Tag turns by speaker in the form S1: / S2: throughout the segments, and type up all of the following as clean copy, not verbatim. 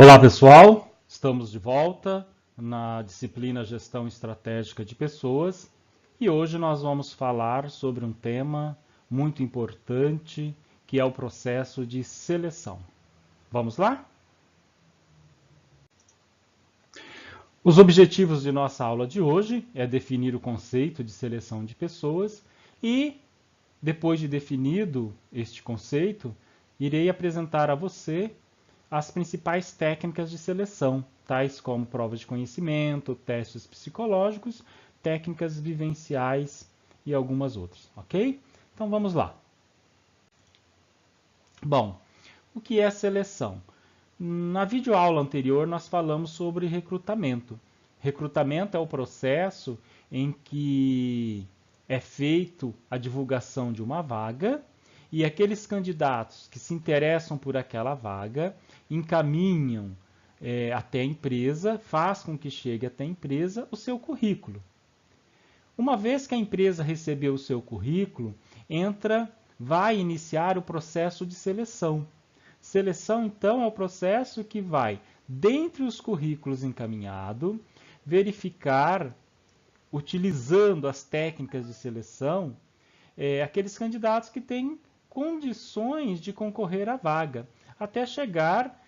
S1: Olá, pessoal. Estamos de volta na disciplina Gestão Estratégica de Pessoas e hoje nós vamos falar sobre um tema muito importante, que é o processo de seleção. Vamos lá? Os objetivos de nossa aula de hoje é definir o conceito de seleção de pessoas e, depois de definido este conceito, irei apresentar a você as principais técnicas de seleção, tais como provas de conhecimento, testes psicológicos, técnicas vivenciais e algumas outras, ok? Então vamos lá. Bom, o que é seleção? Na videoaula anterior nós falamos sobre recrutamento. Recrutamento é o processo em que é feito a divulgação de uma vaga e aqueles candidatos que se interessam por aquela vaga encaminham até a empresa, faz com que chegue até a empresa o seu currículo. Uma vez que a empresa recebeu o seu currículo, vai iniciar o processo de seleção. Seleção, então, é o processo que vai, dentre os currículos encaminhados, verificar, utilizando as técnicas de seleção, aqueles candidatos que têm condições de concorrer à vaga, até chegar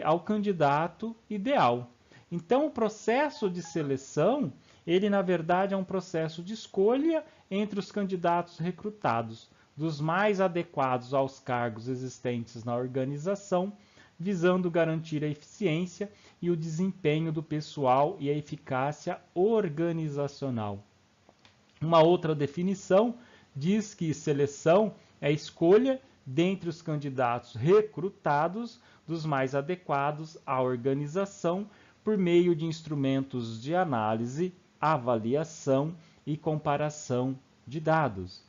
S1: ao candidato ideal. Então, o processo de seleção, ele na verdade é um processo de escolha entre os candidatos recrutados, dos mais adequados aos cargos existentes na organização, visando garantir a eficiência e o desempenho do pessoal e a eficácia organizacional. Uma outra definição diz que seleção é a escolha dentre os candidatos recrutados dos mais adequados à organização por meio de instrumentos de análise, avaliação e comparação de dados.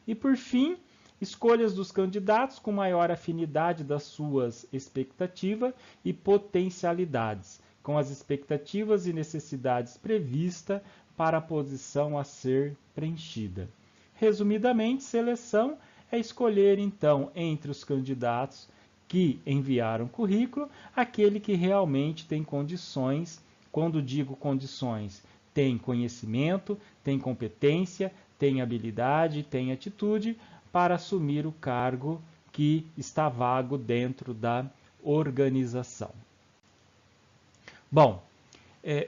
S1: E por fim, escolhas dos candidatos com maior afinidade das suas expectativas e potencialidades, com as expectativas e necessidades previstas para a posição a ser preenchida. Resumidamente, seleção é escolher, então, entre os candidatos que enviaram currículo, aquele que realmente tem condições. Quando digo condições, tem conhecimento, tem competência, tem habilidade, tem atitude para assumir o cargo que está vago dentro da organização. Bom,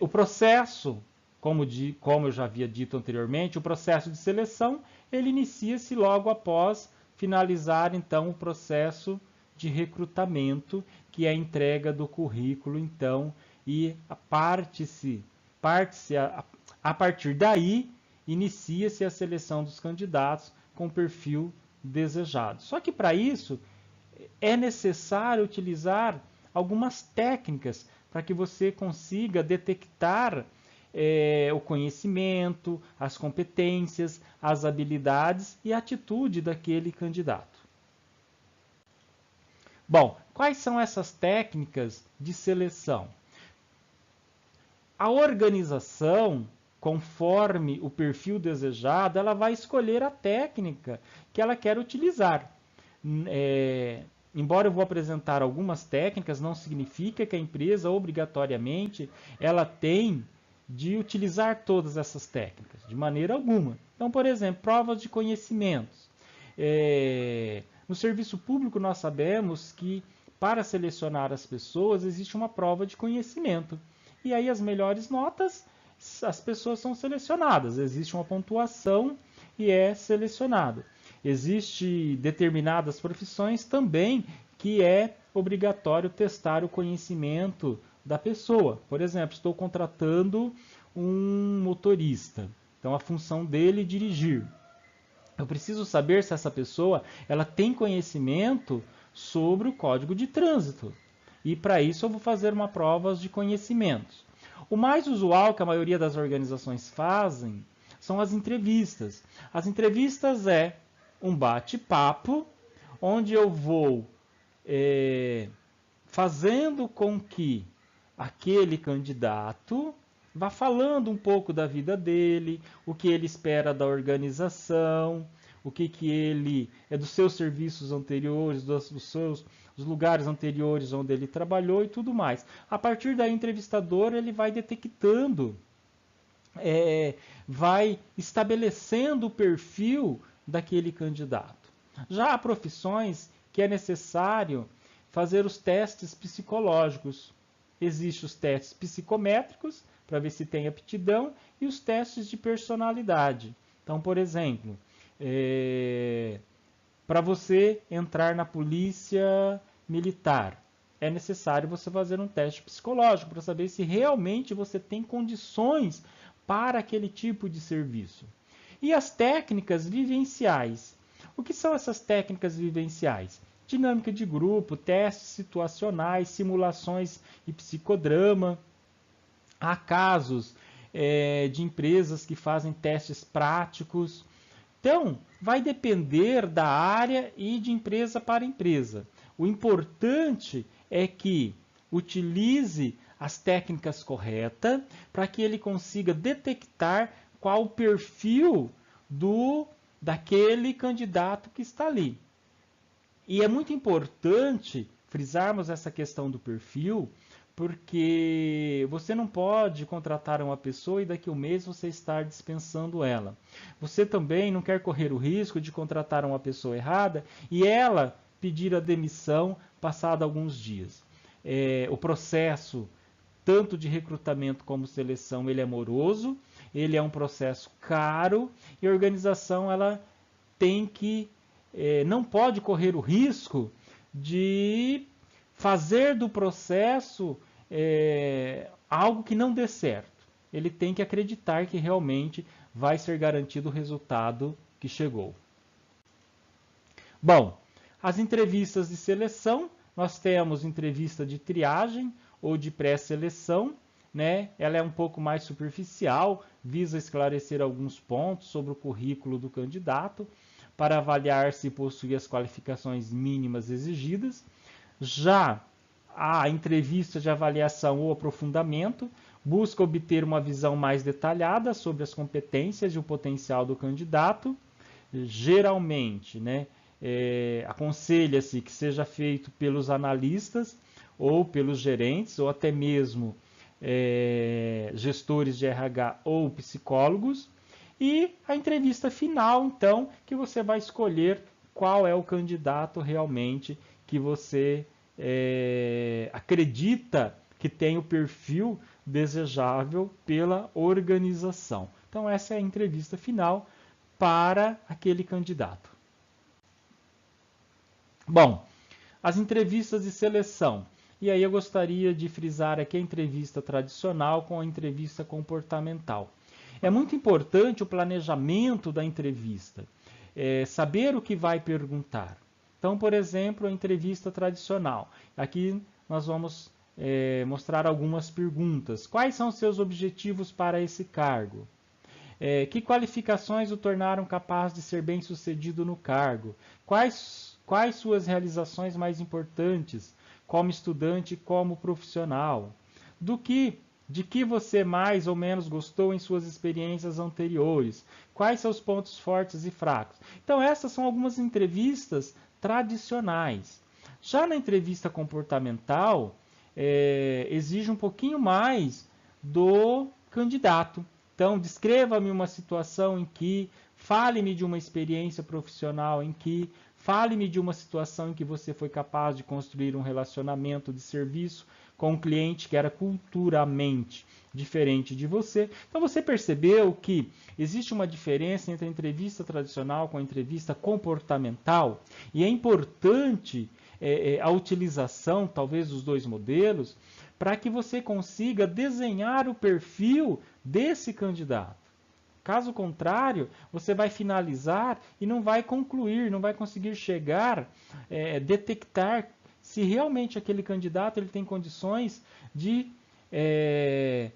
S1: o processo, como eu já havia dito anteriormente, o processo de seleção, ele inicia-se logo após finalizar, então, o processo de recrutamento, que é a entrega do currículo, então, e a partir daí, inicia-se a seleção dos candidatos com o perfil desejado. Só que para isso é necessário utilizar algumas técnicas para que você consiga detectar o conhecimento, as competências, as habilidades e a atitude daquele candidato. Bom, quais são essas técnicas de seleção? A organização, conforme o perfil desejado, ela vai escolher a técnica que ela quer utilizar. Embora eu vou apresentar algumas técnicas, não significa que a empresa obrigatoriamente ela tem de utilizar todas essas técnicas, de maneira alguma. Então, por exemplo, provas de conhecimentos. No serviço público nós sabemos que para selecionar as pessoas existe uma prova de conhecimento. E aí as melhores notas, as pessoas são selecionadas. Existe uma pontuação e é selecionado. Existem determinadas profissões também que é obrigatório testar o conhecimento da pessoa. Por exemplo, estou contratando um motorista. Então, a função dele é dirigir. Eu preciso saber se essa pessoa ela tem conhecimento sobre o Código de Trânsito. E para isso eu vou fazer uma prova de conhecimentos. O mais usual que a maioria das organizações fazem são as entrevistas. As entrevistas é um bate-papo onde eu vou fazendo com que aquele candidato vá falando um pouco da vida dele, o que ele espera da organização, o que ele é dos seus serviços anteriores, dos os lugares anteriores onde ele trabalhou e tudo mais. A partir daí, o entrevistador ele vai detectando, vai estabelecendo o perfil daquele candidato. Já há profissões que é necessário fazer os testes psicológicos. Existem os testes psicométricos, para ver se tem aptidão, e os testes de personalidade. Então, por exemplo, para você entrar na polícia militar, é necessário você fazer um teste psicológico para saber se realmente você tem condições para aquele tipo de serviço. E as técnicas vivenciais. O que são essas técnicas vivenciais? Dinâmica de grupo, testes situacionais, simulações e psicodrama. Há casos de empresas que fazem testes práticos. Então, vai depender da área e de empresa para empresa. O importante é que utilize as técnicas corretas para que ele consiga detectar qual o perfil daquele candidato que está ali. E é muito importante frisarmos essa questão do perfil, porque você não pode contratar uma pessoa e daqui a um mês você estar dispensando ela. Você também não quer correr o risco de contratar uma pessoa errada e ela pedir a demissão passado alguns dias. O processo, tanto de recrutamento como seleção, ele é moroso, ele é um processo caro e a organização ela tem que, não pode correr o risco de fazer do processo algo que não dê certo. Ele tem que acreditar que realmente vai ser garantido o resultado que chegou. Bom, as entrevistas de seleção, nós temos entrevista de triagem ou de pré-seleção, né? Ela é um pouco mais superficial, visa esclarecer alguns pontos sobre o currículo do candidato, para avaliar se possui as qualificações mínimas exigidas. Já a entrevista de avaliação ou aprofundamento busca obter uma visão mais detalhada sobre as competências e o potencial do candidato. Geralmente, né, aconselha-se que seja feito pelos analistas ou pelos gerentes ou até mesmo gestores de RH ou psicólogos. E a entrevista final, então, que você vai escolher qual é o candidato realmente que você acredita que tem o perfil desejável pela organização. Então, essa é a entrevista final para aquele candidato. Bom, as entrevistas de seleção. E aí eu gostaria de frisar aqui a entrevista tradicional com a entrevista comportamental. É muito importante o planejamento da entrevista, saber o que vai perguntar. Então, por exemplo, a entrevista tradicional. Aqui nós vamos mostrar algumas perguntas. Quais são os seus objetivos para esse cargo? Que qualificações o tornaram capaz de ser bem-sucedido no cargo? Quais suas realizações mais importantes como estudante e como profissional? De que você mais ou menos gostou em suas experiências anteriores? Quais são os pontos fortes e fracos? Então, essas são algumas entrevistas tradicionais. Já na entrevista comportamental, exige um pouquinho mais do candidato. Então, descreva-me uma situação em que, fale-me de uma experiência profissional em que, fale-me de uma situação em que você foi capaz de construir um relacionamento de serviço com um cliente que era culturalmente diferente de você. Então você percebeu que existe uma diferença entre a entrevista tradicional com a entrevista comportamental, e é importante a utilização, talvez, dos dois modelos, para que você consiga desenhar o perfil desse candidato. Caso contrário, você vai finalizar e não vai concluir, não vai conseguir chegar, detectar se realmente aquele candidato ele tem condições de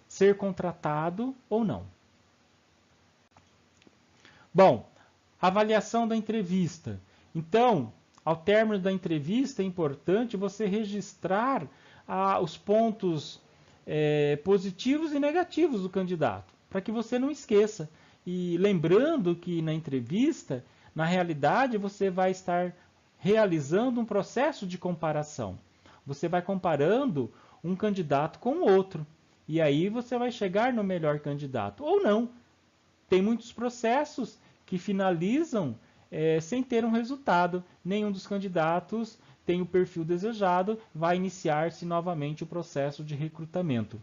S1: ser contratado ou não. Bom, avaliação da entrevista. Então, ao término da entrevista, é importante você registrar os pontos positivos e negativos do candidato, para que você não esqueça. E lembrando que na entrevista, na realidade, você vai estar realizando um processo de comparação. Você vai comparando um candidato com o outro. E aí você vai chegar no melhor candidato. Ou não. Tem muitos processos que finalizam sem ter um resultado. Nenhum dos candidatos tem o perfil desejado, vai iniciar-se novamente o processo de recrutamento.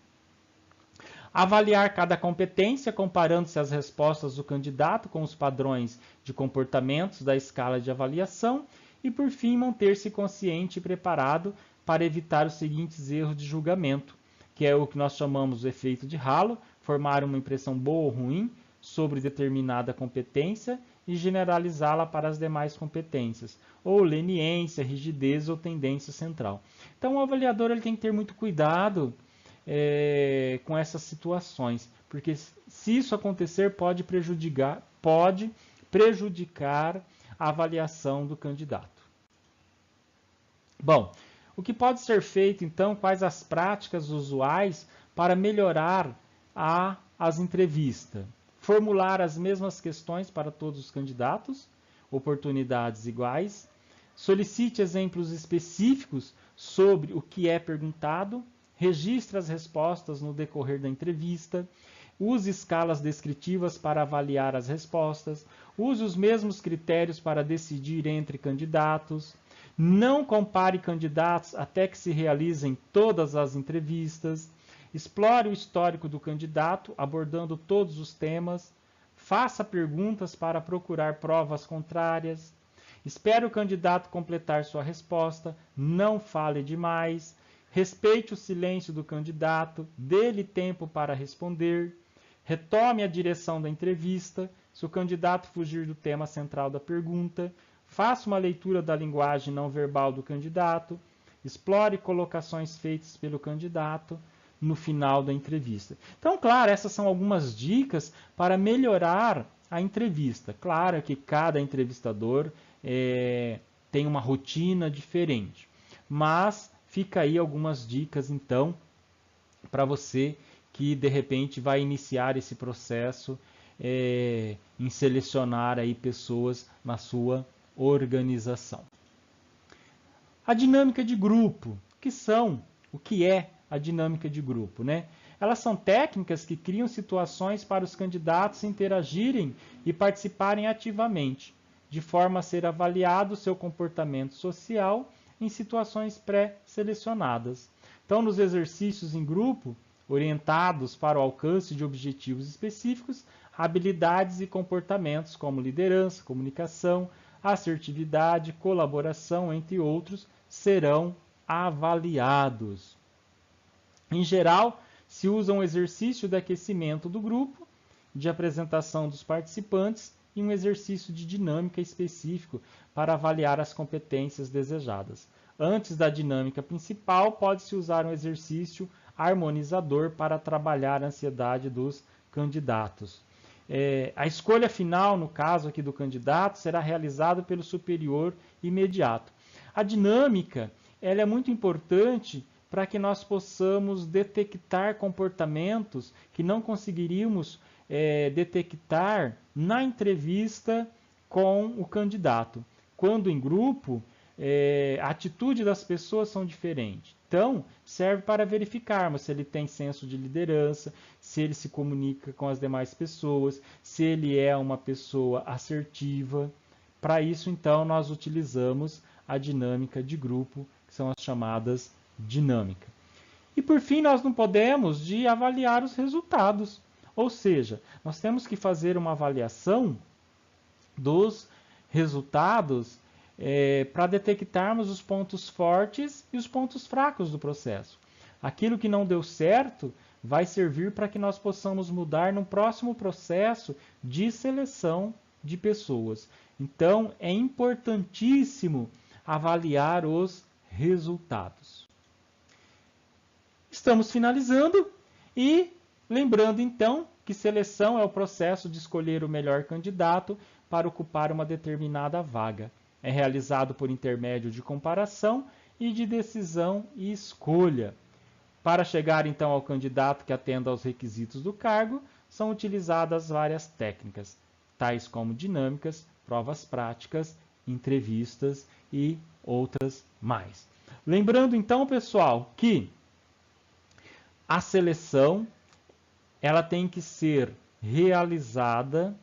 S1: Avaliar cada competência, comparando-se as respostas do candidato com os padrões de comportamentos da escala de avaliação. E, por fim, manter-se consciente e preparado para evitar os seguintes erros de julgamento, que é o que nós chamamos de efeito de halo, formar uma impressão boa ou ruim sobre determinada competência e generalizá-la para as demais competências, ou leniência, rigidez ou tendência central. Então, o avaliador ele tem que ter muito cuidado com essas situações, porque se isso acontecer pode prejudicar a avaliação do candidato. Bom, o que pode ser feito então, quais as práticas usuais para melhorar as entrevistas? Formular as mesmas questões para todos os candidatos, oportunidades iguais, solicite exemplos específicos sobre o que é perguntado, registre as respostas no decorrer da entrevista, use escalas descritivas para avaliar as respostas, use os mesmos critérios para decidir entre candidatos, não compare candidatos até que se realizem todas as entrevistas, explore o histórico do candidato, abordando todos os temas, faça perguntas para procurar provas contrárias, espere o candidato completar sua resposta, não fale demais, respeite o silêncio do candidato, dê-lhe tempo para responder, retome a direção da entrevista, se o candidato fugir do tema central da pergunta, faça uma leitura da linguagem não verbal do candidato, explore colocações feitas pelo candidato no final da entrevista. Então, claro, essas são algumas dicas para melhorar a entrevista. Claro que cada entrevistador tem uma rotina diferente, mas fica aí algumas dicas, então, para você que, de repente, vai iniciar esse processo em selecionar aí pessoas na sua organização. A dinâmica de grupo, o que é a dinâmica de grupo, né? Elas são técnicas que criam situações para os candidatos interagirem e participarem ativamente, de forma a ser avaliado o seu comportamento social em situações pré-selecionadas. Então, nos exercícios em grupo, orientados para o alcance de objetivos específicos, habilidades e comportamentos como liderança, comunicação, assertividade, colaboração, entre outros, serão avaliados. Em geral, se usa um exercício de aquecimento do grupo, de apresentação dos participantes e um exercício de dinâmica específico para avaliar as competências desejadas. Antes da dinâmica principal, pode-se usar um exercício harmonizador para trabalhar a ansiedade dos candidatos. A escolha final, no caso aqui do candidato, será realizada pelo superior imediato. A dinâmica ela é muito importante para que nós possamos detectar comportamentos que não conseguiríamos detectar na entrevista com o candidato. Quando em grupo, a atitude das pessoas são diferentes. Então, serve para verificarmos se ele tem senso de liderança, se ele se comunica com as demais pessoas, se ele é uma pessoa assertiva. Para isso, então, nós utilizamos a dinâmica de grupo, que são as chamadas dinâmica. E, por fim, nós não podemos avaliar os resultados. Ou seja, nós temos que fazer uma avaliação dos resultados para detectarmos os pontos fortes e os pontos fracos do processo. Aquilo que não deu certo vai servir para que nós possamos mudar no próximo processo de seleção de pessoas. Então, é importantíssimo avaliar os resultados. Estamos finalizando e lembrando então que seleção é o processo de escolher o melhor candidato para ocupar uma determinada vaga. É realizado por intermédio de comparação e de decisão e escolha. Para chegar então ao candidato que atenda aos requisitos do cargo, são utilizadas várias técnicas, tais como dinâmicas, provas práticas, entrevistas e outras mais. Lembrando então, pessoal, que a seleção ela tem que ser realizada,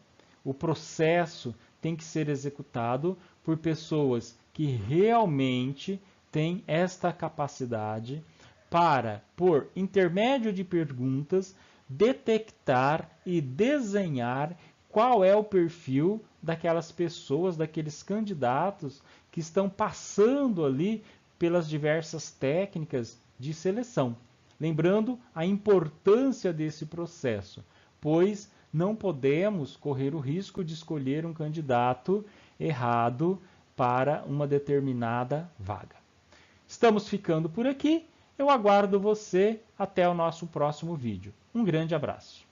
S1: o processo tem que ser executado por pessoas que realmente têm esta capacidade para, por intermédio de perguntas, detectar e desenhar qual é o perfil daquelas pessoas, daqueles candidatos que estão passando ali pelas diversas técnicas de seleção. Lembrando a importância desse processo, pois não podemos correr o risco de escolher um candidato errado para uma determinada vaga. Estamos ficando por aqui. Eu aguardo você até o nosso próximo vídeo. Um grande abraço.